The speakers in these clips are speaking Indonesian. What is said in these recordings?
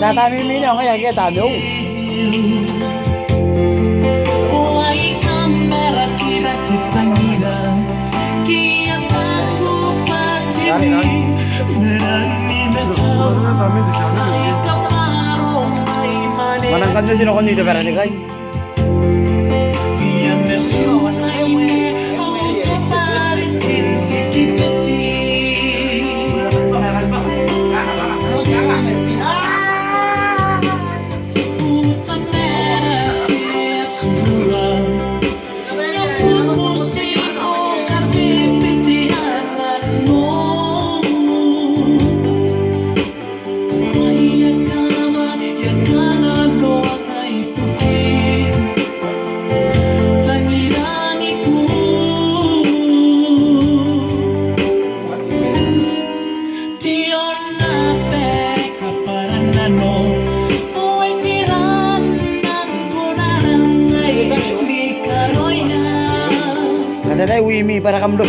Tatami mini ako kaya kita tabi. Manangkan nyo sino ko dito pero ni Kay. Ada wimi para kamdo.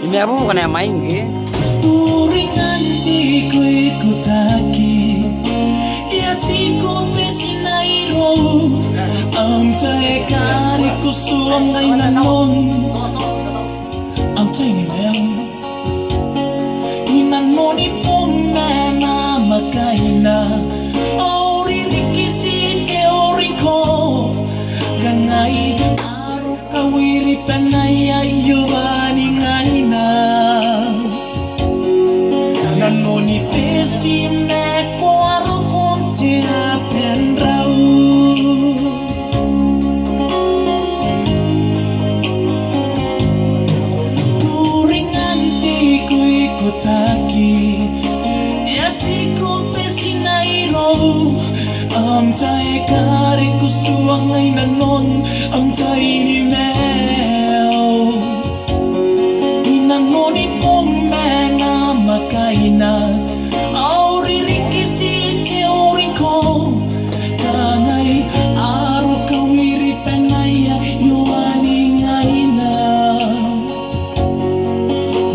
Ini apa bukan yang main gitu? Ang tay kari ko suwang ay nanon. Ang tay ni Leon inanon ipong na magkaina. Ori rikisi teori ko gangay aro kawiri panay ayuwani ngaina. Nanon ipesi me kwaro konti apendrau. Taki yasiku pesinairo am tay kari kusuang ay nanon am tay ni mel inanon ipong mena makaina auri rikisi teori ko tangay aro kawiri penaya yuani ngaina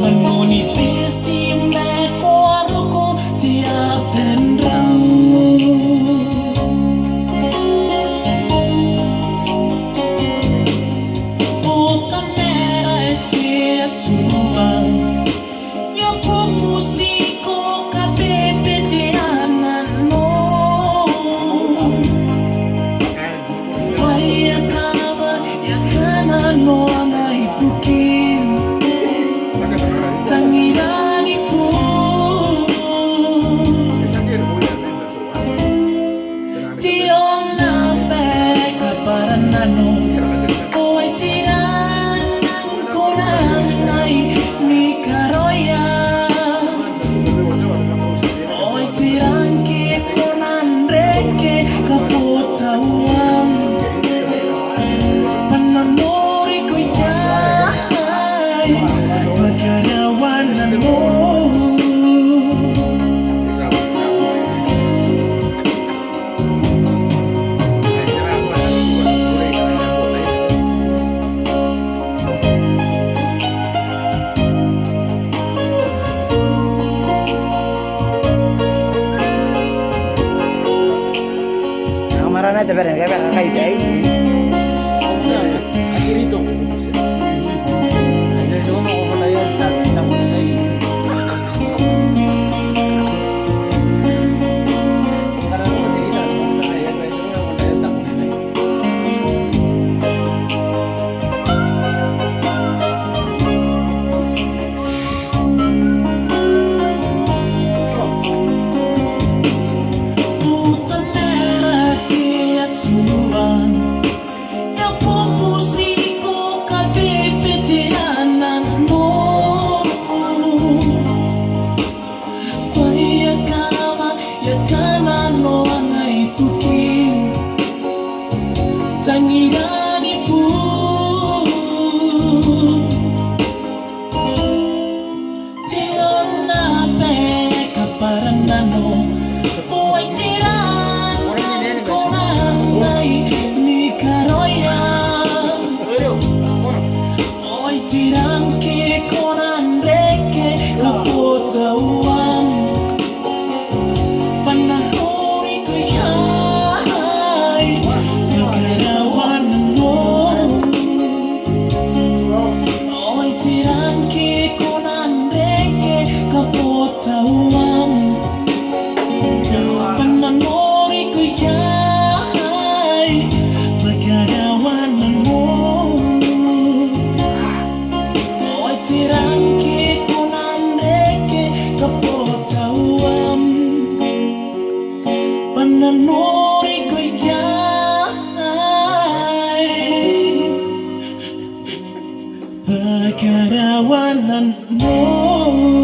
manoni pesi me kuaro ko tiap pendrau. Puta mera etia suang ya musiko kapepe tianan no waya kava ya kana no angai bukin tangirani po tiong na peka para nano oy tiranan ko na ay ni karoya oy tirangki ko nan reke kaputawan pananori ko yay pagkarawanan mo. Marana te verán que va a caer ahí. Akhirito. Jadi semua orang lain tak lagi. Karena kita saya itu orang lain tak lagi. Puta merah dia suang nanuri ko'y kay pagkarawanan mo.